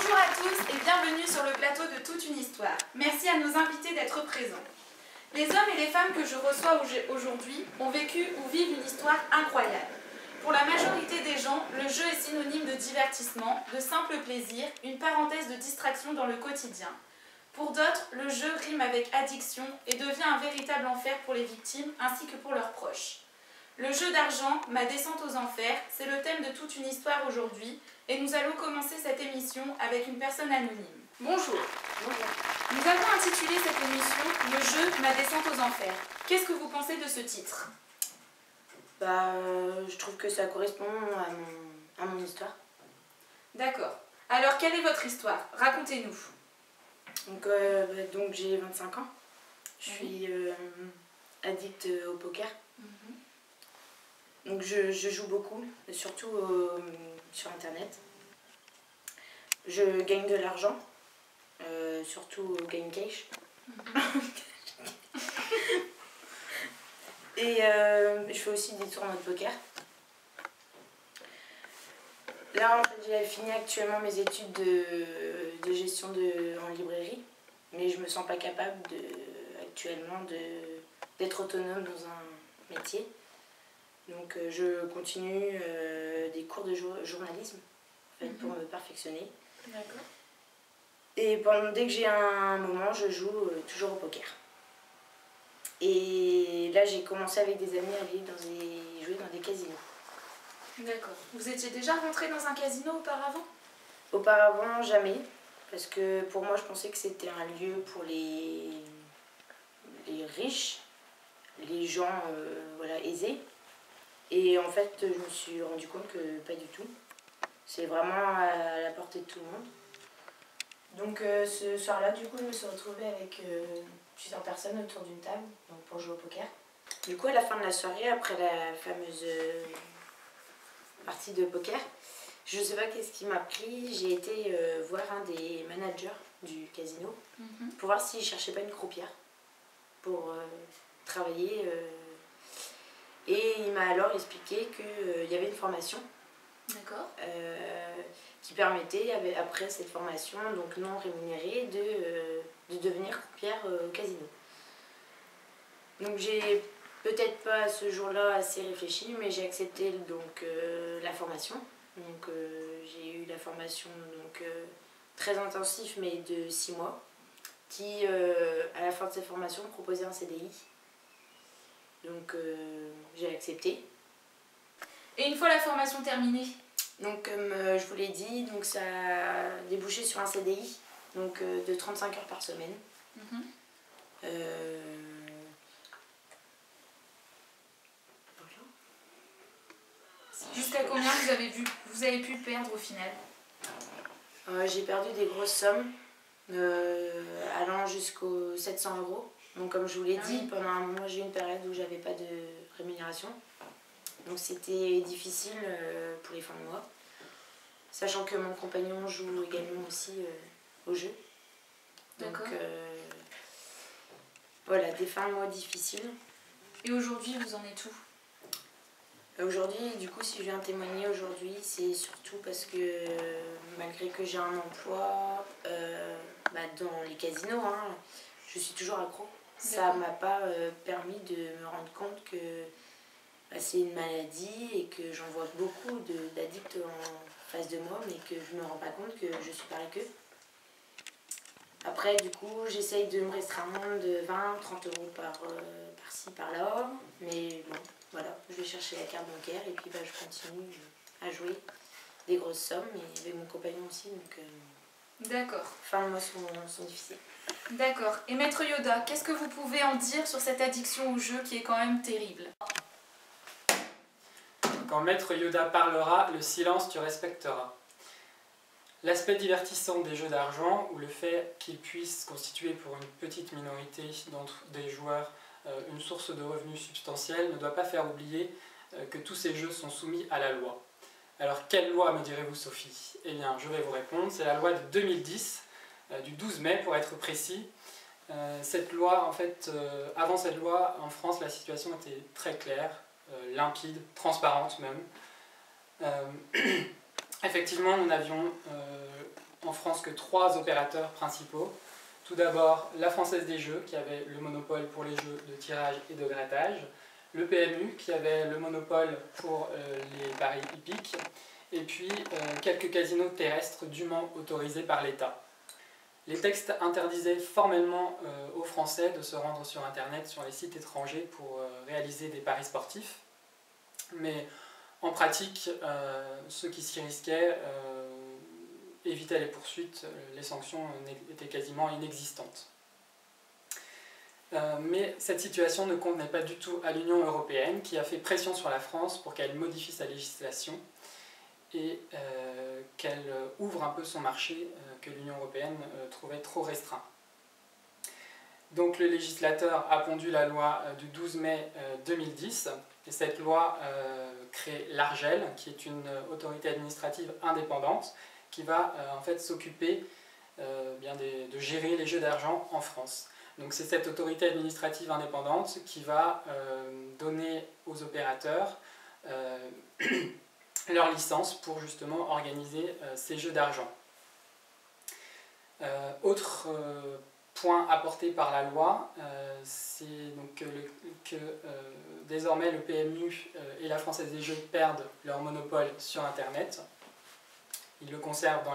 Bonjour à tous et bienvenue sur le plateau de Toute une histoire. Merci à nos invités d'être présents. Les hommes et les femmes que je reçois aujourd'hui ont vécu ou vivent une histoire incroyable. Pour la majorité des gens, le jeu est synonyme de divertissement, de simple plaisir, une parenthèse de distraction dans le quotidien. Pour d'autres, le jeu rime avec addiction et devient un véritable enfer pour les victimes ainsi que pour leurs proches. Le jeu d'argent, ma descente aux enfers, c'est le thème de Toute une histoire aujourd'hui et nous allons commencer cette émission avec une personne anonyme. Bonjour. Bonjour. Nous avons intitulé cette émission « Le jeu, ma descente aux enfers ». Qu'est-ce que vous pensez de ce titre ? Je trouve que ça correspond à mon histoire. D'accord. Alors, quelle est votre histoire ? Racontez-nous. Donc j'ai 25 ans. Je suis addict au poker. Donc je joue beaucoup, surtout sur internet. Je gagne de l'argent, surtout au Game Cash. Et je fais aussi des tournois de poker. Là, en fait, j'ai fini actuellement mes études de gestion en librairie, mais je me sens pas capable actuellement d'être autonome dans un métier. Donc je continue des cours de journalisme en fait, pour me perfectionner. D'accord. Et dès que j'ai un moment, je joue toujours au poker. Et là, j'ai commencé avec des amis à aller jouer dans des casinos. D'accord. Vous étiez déjà rentré dans un casino auparavant ? Auparavant, jamais. Parce que pour moi, je pensais que c'était un lieu pour les riches, les gens aisés. Et en fait, je me suis rendu compte que pas du tout. C'est vraiment à la portée de tout le monde. Donc ce soir-là, du coup, je me suis retrouvée avec plusieurs personnes autour d'une table pour jouer au poker. Du coup, à la fin de la soirée, après la fameuse partie de poker, je ne sais pas qu'est-ce qui m'a pris. J'ai été voir un des managers du casino pour voir s'il ne cherchait pas une croupière pour travailler. Et il m'a alors expliqué qu'il y avait une formation. D'accord. Qui permettait, après cette formation, donc non rémunérée, de devenir croupière au casino. Donc j'ai peut-être pas ce jour-là assez réfléchi, mais j'ai accepté donc la formation. Donc j'ai eu la formation très intensive, mais de 6 mois, qui à la fin de cette formation proposait un CDI. Donc j'ai accepté. Et une fois la formation terminée ? Donc comme je vous l'ai dit, donc ça a débouché sur un CDI donc, de 35 heures par semaine. Voilà. Jusqu'à combien vous avez pu perdre au final ? J'ai perdu des grosses sommes allant jusqu'aux 700 €. Donc comme je vous l'ai dit, pendant un moment j'ai eu une période où j'avais pas de rémunération. Donc c'était difficile pour les fins de mois. Sachant que mon compagnon joue également aussi au jeu. Donc voilà, des fins de mois difficiles. Et aujourd'hui, vous en êtes où ? Aujourd'hui, du coup, si je viens témoigner aujourd'hui, c'est surtout parce que malgré que j'ai un emploi dans les casinos, je suis toujours accro. Ça m'a pas permis de me rendre compte que c'est une maladie et que j'en vois beaucoup d'addicts en face de moi, mais que je me rends pas compte que je suis pareil qu'eux. Après, du coup, j'essaye de me restreindre de 20-30 € par-ci, par-là, mais bon, voilà, je vais chercher la carte bancaire et puis je continue à jouer des grosses sommes, et avec mon compagnon aussi, donc D'accord. Fin de mois sont difficiles. D'accord. Et Maître Yoda, qu'est-ce que vous pouvez en dire sur cette addiction au jeu qui est quand même terrible ? Quand Maître Yoda parlera, le silence tu respecteras. L'aspect divertissant des jeux d'argent, ou le fait qu'ils puissent constituer pour une petite minorité d'entre des joueurs une source de revenus substantielle, ne doit pas faire oublier que tous ces jeux sont soumis à la loi. Alors quelle loi, me direz-vous, Sophie? Eh bien, je vais vous répondre, c'est la loi de 2010, du 12 mai pour être précis. Cette loi, en fait, avant cette loi, en France, la situation était très claire, limpide, transparente même. Effectivement, nous n'avions en France que 3 opérateurs principaux. Tout d'abord, la Française des Jeux, qui avait le monopole pour les jeux de tirage et de grattage, le PMU, qui avait le monopole pour les paris hippiques, et puis quelques casinos terrestres dûment autorisés par l'État. Les textes interdisaient formellement aux Français de se rendre sur Internet, sur les sites étrangers, pour réaliser des paris sportifs, mais en pratique, ceux qui s'y risquaient évitaient les poursuites, les sanctions étaient quasiment inexistantes. Mais cette situation ne convenait pas du tout à l'Union européenne, qui a fait pression sur la France pour qu'elle modifie sa législation et qu'elle ouvre un peu son marché que l'Union européenne trouvait trop restreint. Donc le législateur a pondu la loi du 12 mai 2010, et cette loi crée l'ARJEL, qui est une autorité administrative indépendante, qui va en fait s'occuper de gérer les jeux d'argent en France. Donc c'est cette autorité administrative indépendante qui va donner aux opérateurs leur licence pour justement organiser ces jeux d'argent. Autre point apporté par la loi, c'est donc que désormais le PMU et la Française des Jeux perdent leur monopole sur Internet. Ils le conservent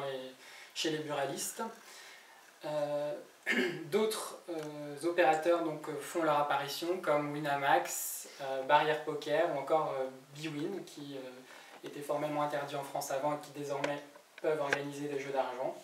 chez les buralistes. D'autres opérateurs font leur apparition, comme Winamax, Barrière Poker ou encore bwin, qui étaient formellement interdits en France avant et qui désormais peuvent organiser des jeux d'argent.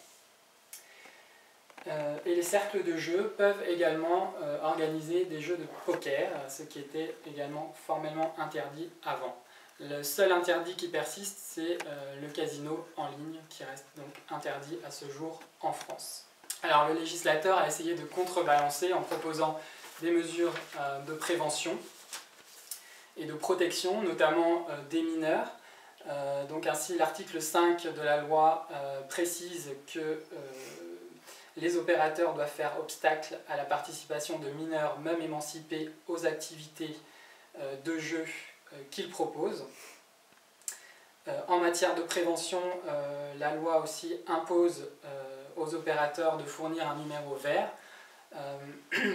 Et les cercles de jeux peuvent également organiser des jeux de poker, ce qui était également formellement interdit avant. Le seul interdit qui persiste, c'est le casino en ligne, qui reste donc interdit à ce jour en France. Alors le législateur a essayé de contrebalancer en proposant des mesures de prévention et de protection, notamment des mineurs. Donc ainsi, l'article 5 de la loi précise que les opérateurs doivent faire obstacle à la participation de mineurs, même émancipés, aux activités de jeu qu'ils proposent. En matière de prévention, la loi aussi impose aux opérateurs de fournir un numéro vert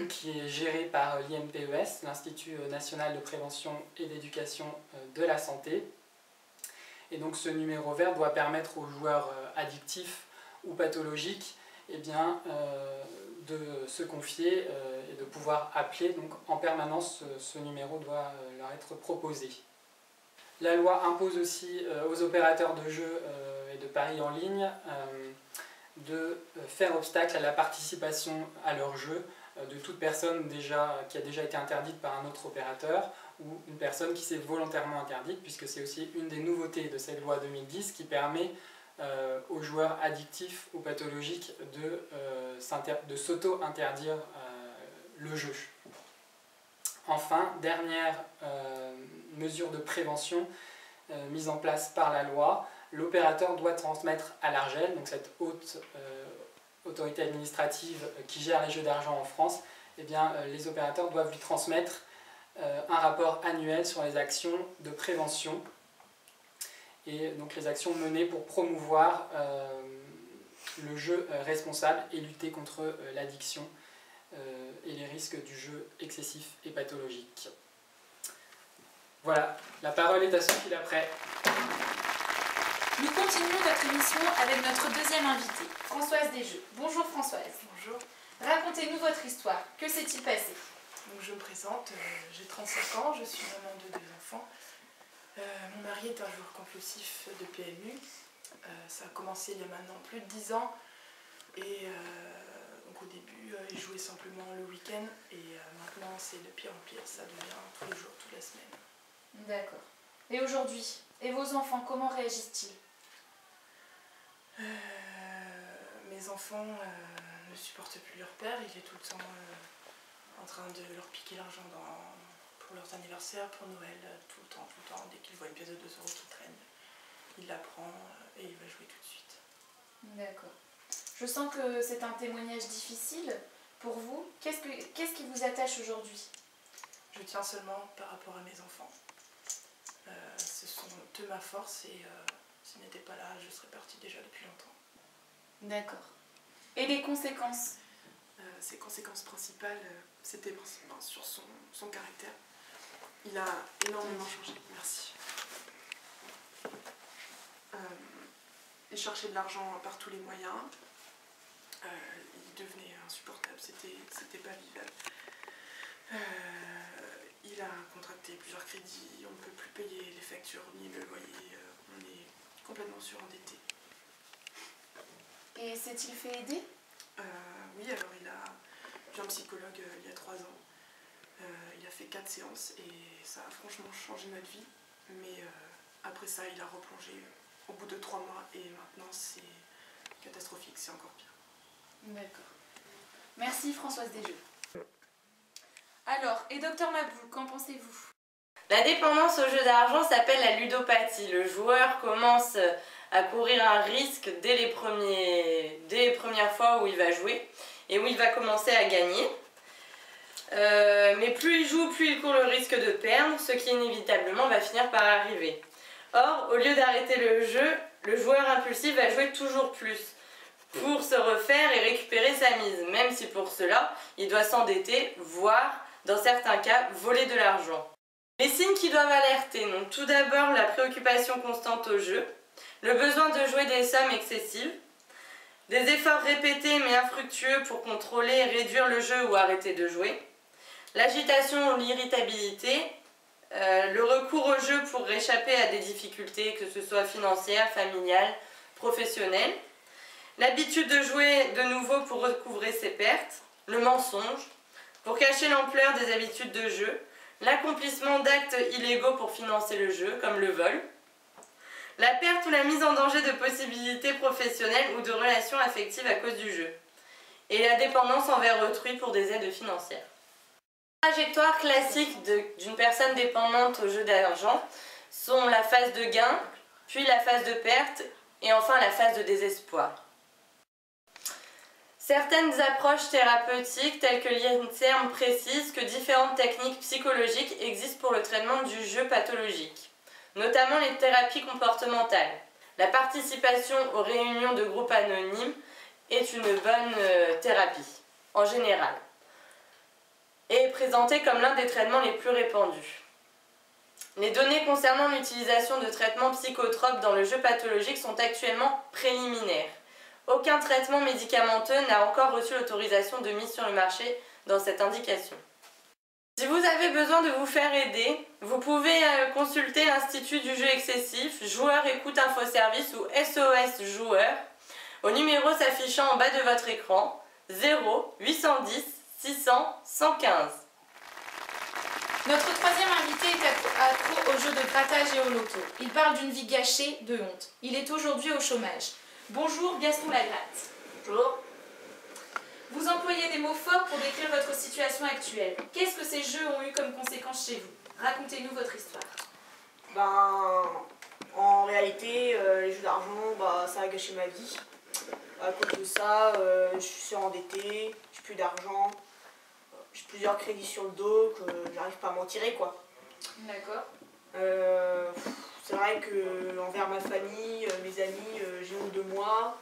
qui est géré par l'INPES, l'Institut national de prévention et d'éducation de la santé. Et donc ce numéro vert doit permettre aux joueurs addictifs ou pathologiques de se confier et de pouvoir appeler. Donc en permanence, ce numéro doit leur être proposé. La loi impose aussi aux opérateurs de jeux et de paris en ligne de faire obstacle à la participation à leur jeu de toute personne qui a déjà été interdite par un autre opérateur ou une personne qui s'est volontairement interdite, puisque c'est aussi une des nouveautés de cette loi 2010 qui permet aux joueurs addictifs ou pathologiques de s'auto-interdire le jeu. Enfin, dernière mesure de prévention mise en place par la loi, l'opérateur doit transmettre à l'ARJEL, donc cette haute autorité administrative qui gère les jeux d'argent en France, les opérateurs doivent lui transmettre un rapport annuel sur les actions de prévention et donc les actions menées pour promouvoir le jeu responsable et lutter contre l'addiction et les risques du jeu excessif et pathologique. Voilà, la parole est à Sophie Laprès. Nous continuons notre émission avec notre deuxième invitée, Françoise Desjeux. Bonjour Françoise. Bonjour. Racontez-nous votre histoire. Que s'est-il passé? Donc, je me présente, j'ai 35 ans, je suis maman de 2 enfants. Mon mari est un joueur compulsif de PMU. Ça a commencé il y a maintenant plus de 10 ans. Et donc au début, il jouait simplement le week-end. Et maintenant, c'est de pire en pire. Ça devient tous les jours, toute la semaine. D'accord. Et aujourd'hui, et vos enfants, comment réagissent-ils? Mes enfants ne supportent plus leur père. Il est tout le temps en train de leur piquer l'argent pour leurs anniversaires, pour Noël, tout le temps. Dès qu'il voit une pièce de 2 € qui traîne, il la prend et il va jouer tout de suite. D'accord. Je sens que c'est un témoignage difficile pour vous. Qu'est-ce qui vous attache aujourd'hui? Je tiens seulement par rapport à mes enfants. Ce sont eux ma force et s'ils n'étaient pas là, je serais partie déjà depuis longtemps. D'accord. Et les conséquences? Ses conséquences principales, c'était principalement sur son caractère. Il a énormément changé. Merci. Il cherchait de l'argent par tous les moyens. Il devenait insupportable, c'était pas vivable. Il a contracté plusieurs crédits, on ne peut plus payer les factures ni le loyer, on est complètement surendetté. Et s'est-il fait aider? Oui, alors il a vu un psychologue il y a 3 ans. Il a fait 4 séances et ça a franchement changé notre vie. Mais après ça, il a replongé au bout de 3 mois et maintenant c'est catastrophique, c'est encore pire. D'accord. Merci Françoise Desjeux. Alors, et docteur Maboul, qu'en pensez-vous? La dépendance au jeu d'argent s'appelle la ludopathie. Le joueur commence à courir un risque dès les premières fois où il va jouer et où il va commencer à gagner. Mais plus il joue, plus il court le risque de perdre, ce qui inévitablement va finir par arriver. Or, au lieu d'arrêter le jeu, le joueur impulsif va jouer toujours plus pour se refaire et récupérer sa mise, même si pour cela, il doit s'endetter, voire, dans certains cas, voler de l'argent. Les signes qui doivent alerter, donc tout d'abord la préoccupation constante au jeu, le besoin de jouer des sommes excessives, des efforts répétés mais infructueux pour contrôler et réduire le jeu ou arrêter de jouer, l'agitation ou l'irritabilité, le recours au jeu pour échapper à des difficultés, que ce soit financières, familiales, professionnelles, l'habitude de jouer de nouveau pour recouvrer ses pertes, le mensonge, pour cacher l'ampleur des habitudes de jeu, l'accomplissement d'actes illégaux pour financer le jeu, comme le vol, la perte ou la mise en danger de possibilités professionnelles ou de relations affectives à cause du jeu, et la dépendance envers autrui pour des aides financières. La trajectoire classique d'une personne dépendante au jeu d'argent sont la phase de gain, puis la phase de perte, et enfin la phase de désespoir. Certaines approches thérapeutiques telles que l'INSERM précisent que différentes techniques psychologiques existent pour le traitement du jeu pathologique, notamment les thérapies comportementales. La participation aux réunions de groupes anonymes est une bonne thérapie, en général, et est présentée comme l'un des traitements les plus répandus. Les données concernant l'utilisation de traitements psychotropes dans le jeu pathologique sont actuellement préliminaires. Aucun traitement médicamenteux n'a encore reçu l'autorisation de mise sur le marché dans cette indication. Si vous avez besoin de vous faire aider, vous pouvez consulter l'Institut du jeu excessif, Joueur Écoute Info Service ou SOS Joueur, au numéro s'affichant en bas de votre écran, 0 810 600 115. Notre troisième invité est accro au jeu de grattage et au loto. Il parle d'une vie gâchée de honte. Il est aujourd'hui au chômage. Bonjour Gaston Lagratte. Bonjour. Vous employez des mots forts pour décrire votre situation actuelle. Qu'est-ce que ces jeux ont eu comme conséquence chez vous? Racontez-nous votre histoire. En réalité, les jeux d'argent, ça a gâché ma vie. À cause de ça, je suis endettée, j'ai plus d'argent, j'ai plusieurs crédits sur le dos que j'arrive pas à m'en tirer, quoi. D'accord. C'est vrai que envers ma famille, mes amis, j'ai honte de moi.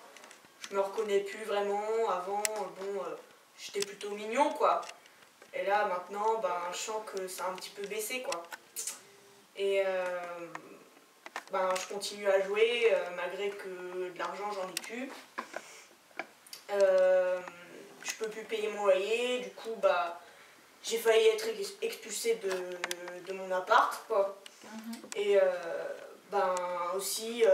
Je me reconnais plus vraiment. Avant, j'étais plutôt mignon, quoi. Et là, maintenant, je sens que ça a un petit peu baissé, quoi. Et je continue à jouer malgré que de l'argent, j'en ai plus. Je peux plus payer mon loyer. Du coup, j'ai failli être expulsée de mon appart, quoi. Et aussi,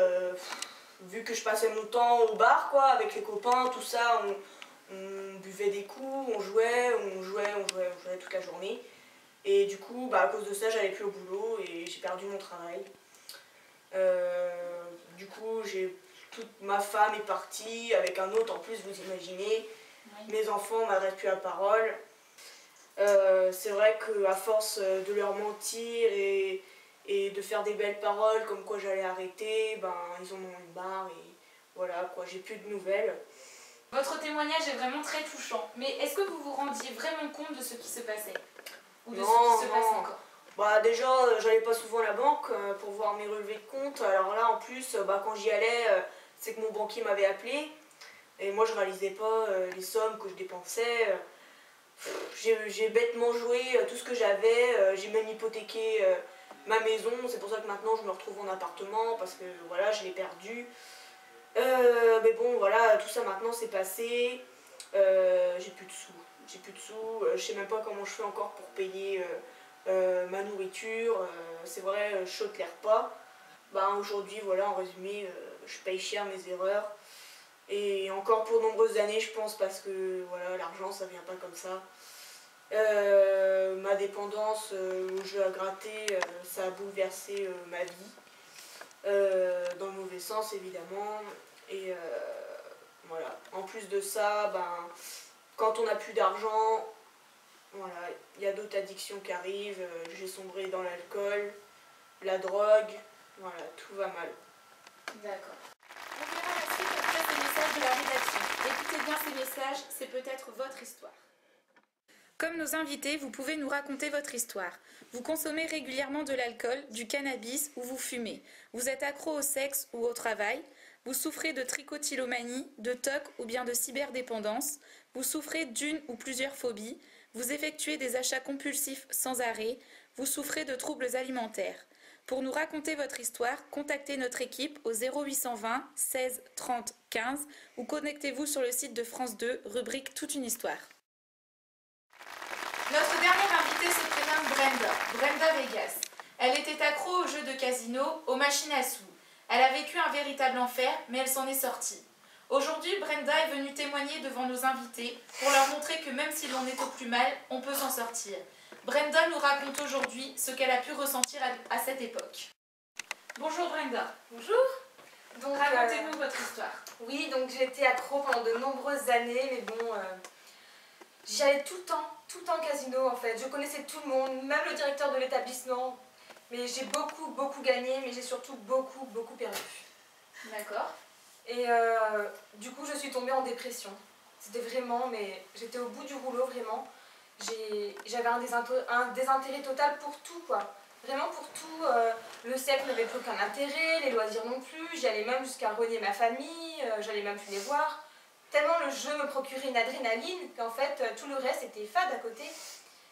vu que je passais mon temps au bar, quoi, avec les copains, tout ça, on buvait des coups, on jouait toute la journée. Et du coup, à cause de ça, j'allais plus au boulot et j'ai perdu mon travail. Du coup, toute ma femme est partie, avec un autre en plus, vous imaginez. Oui. Mes enfants m'adressent plus la parole. C'est vrai qu'à force de leur mentir et de faire des belles paroles comme quoi j'allais arrêter, ils en ont eu marre et voilà quoi, j'ai plus de nouvelles. Votre témoignage est vraiment très touchant, mais est-ce que vous vous rendiez vraiment compte de ce qui se passait? Ou de ce qui se passe encore? Déjà, j'allais pas souvent à la banque pour voir mes relevés de compte, alors là en plus, quand j'y allais, c'est que mon banquier m'avait appelé. Et moi, je réalisais pas les sommes que je dépensais. J'ai bêtement joué tout ce que j'avais. J'ai même hypothéqué ma maison. C'est pour ça que maintenant, je me retrouve en appartement parce que voilà, je l'ai perdu. Mais bon, voilà, tout ça maintenant, c'est passé. J'ai plus de sous. J'ai plus de sous. Je sais même pas comment je fais encore pour payer ma nourriture. C'est vrai, je saute les repas. Ben, aujourd'hui, voilà, en résumé, je paye cher mes erreurs. Et encore pour de nombreuses années, je pense, parce que voilà, l'argent, ça vient pas comme ça. Ma dépendance au jeu à gratter, ça a bouleversé ma vie. Dans le mauvais sens, évidemment. Et voilà. En plus de ça, ben, quand on n'a plus d'argent, voilà, il y a d'autres addictions qui arrivent. J'ai sombré dans l'alcool, la drogue. Voilà, tout va mal. D'accord. On verra la suite après ces messages de la rédaction. Écoutez bien ces messages, c'est peut-être votre histoire. Comme nos invités, vous pouvez nous raconter votre histoire. Vous consommez régulièrement de l'alcool, du cannabis ou vous fumez. Vous êtes accro au sexe ou au travail. Vous souffrez de trichotillomanie, de TOC ou bien de cyberdépendance. Vous souffrez d'une ou plusieurs phobies. Vous effectuez des achats compulsifs sans arrêt. Vous souffrez de troubles alimentaires. Pour nous raconter votre histoire, contactez notre équipe au 0820 16 30 15 ou connectez-vous sur le site de France 2, rubrique Toute une histoire. Notre dernière invitée se prénomme Brenda Vegas. Elle était accro aux jeux de casino, aux machines à sous. Elle a vécu un véritable enfer, mais elle s'en est sortie. Aujourd'hui, Brenda est venue témoigner devant nos invités pour leur montrer que même si l'on est au plus mal, on peut s'en sortir. Brenda nous raconte aujourd'hui ce qu'elle a pu ressentir à cette époque. Bonjour Brenda. Bonjour. Donc Racontez-nous votre histoire. Oui, donc j'ai été accro pendant de nombreuses années, mais bon, j'y allais tout le temps au casino en fait. Je connaissais tout le monde, même le directeur de l'établissement. Mais j'ai beaucoup gagné, mais j'ai surtout beaucoup perdu. D'accord. Et du coup, je suis tombée en dépression. C'était vraiment, mais j'étais au bout du rouleau vraiment. J'avais un désintérêt total pour tout quoi. Vraiment pour tout. Le sexe n'avait plus aucun intérêt, les loisirs non plus. J'allais même jusqu'à renier ma famille, j'allais même plus les voir. Tellement le jeu me procurait une adrénaline qu'en fait tout le reste était fade à côté.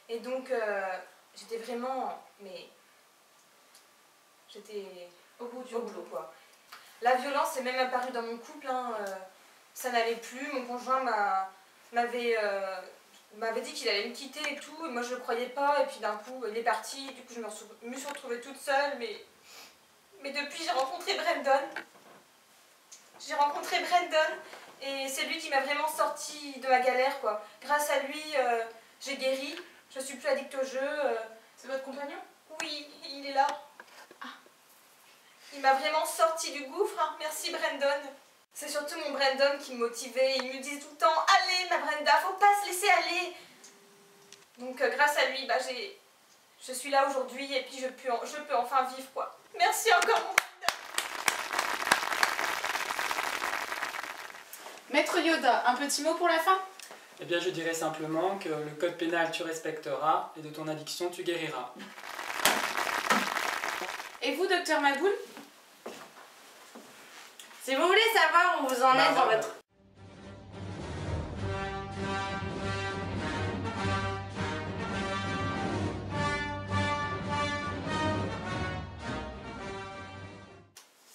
Et donc j'étais vraiment, mais j'étais Au bout du rouleau quoi. La violence est même apparue dans mon couple, hein, ça n'allait plus. Mon conjoint m'avait dit qu'il allait me quitter et tout, et moi je le croyais pas, et puis d'un coup il est parti, du coup je me suis retrouvée toute seule, mais depuis j'ai rencontré Brandon. Et c'est lui qui m'a vraiment sortie de ma galère quoi. Grâce à lui, j'ai guéri, je suis plus addict au jeu. C'est votre compagnon? Oui, il est là. Il m'a vraiment sorti du gouffre, hein. Merci Brandon. C'est surtout mon Brandon qui me motivait, il me disait tout le temps « Allez ma Brenda, faut pas se laisser aller !» Donc grâce à lui, je suis là aujourd'hui et puis je peux enfin vivre quoi. Merci encore mon Brandon. Maître Yoda, un petit mot pour la fin? Eh bien, je dirais simplement que le code pénal tu respecteras et de ton addiction tu guériras. Et vous, docteur Maboul? Si vous voulez savoir où vous en êtes dans votre...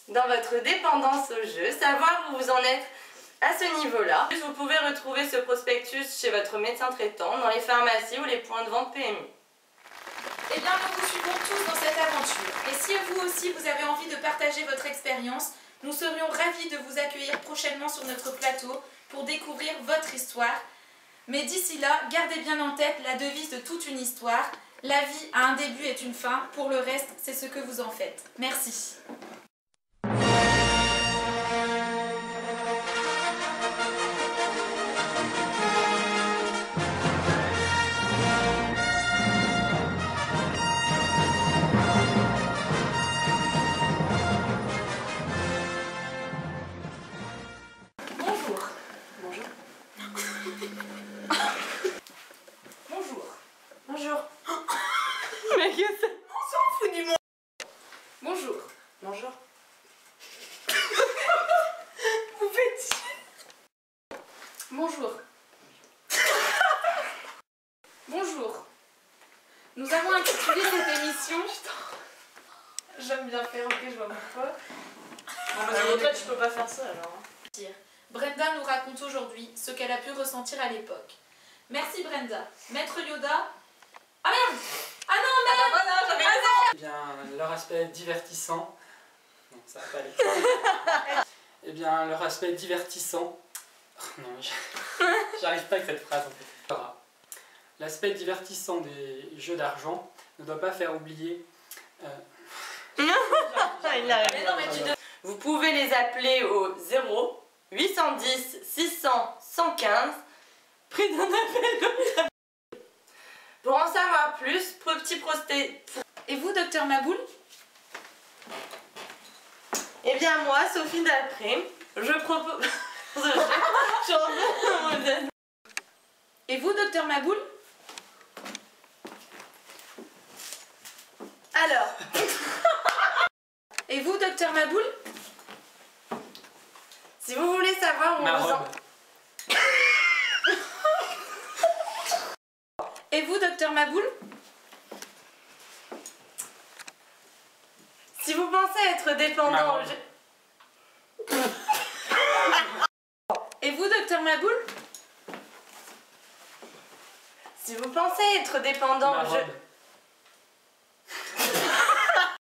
dans votre dépendance au jeu, savoir où vous en êtes à ce niveau-là. Vous pouvez retrouver ce prospectus chez votre médecin traitant, dans les pharmacies ou les points de vente PMU. Eh bien, nous vous suivons tous dans cette aventure. Et si vous aussi, vous avez envie de partager votre expérience, nous serions ravis de vous accueillir prochainement sur notre plateau pour découvrir votre histoire. Mais d'ici là, gardez bien en tête la devise de Toute une histoire. La vie a un début et une fin. Pour le reste, c'est ce que vous en faites. Merci. Bonjour. Bonjour. Nous avons intitulé cette émission... J'aime bien faire, ok, je vois pourquoi. Toi, tu peux pas faire ça alors. Brenda nous raconte aujourd'hui ce qu'elle a pu ressentir à l'époque. Merci Brenda. Maître Yoda... Ah merde! Ah non, merde! Voilà, j'avais raison. Eh bien, leur aspect divertissant... Non, ça va pas aller. Eh bien, leur aspect divertissant... Oh, non, j'arrive pas avec cette phrase en fait. L'aspect divertissant des jeux d'argent ne doit pas faire oublier... Vous pouvez les appeler au 0 810 600 115. Prix d'un appel. Pour en savoir plus, petit prosté. Et vous, docteur Maboul? Eh bien moi, Sophie Dalpré, je propose... Et vous, docteur Maboul? Alors, Et vous, docteur Maboul? si vous voulez savoir où Ma on vous en... robe. Et vous, docteur Maboul? Si vous pensez être dépendant... Ma robe. Et vous, docteur Maboul? Si vous pensez être dépendant... Ma robe.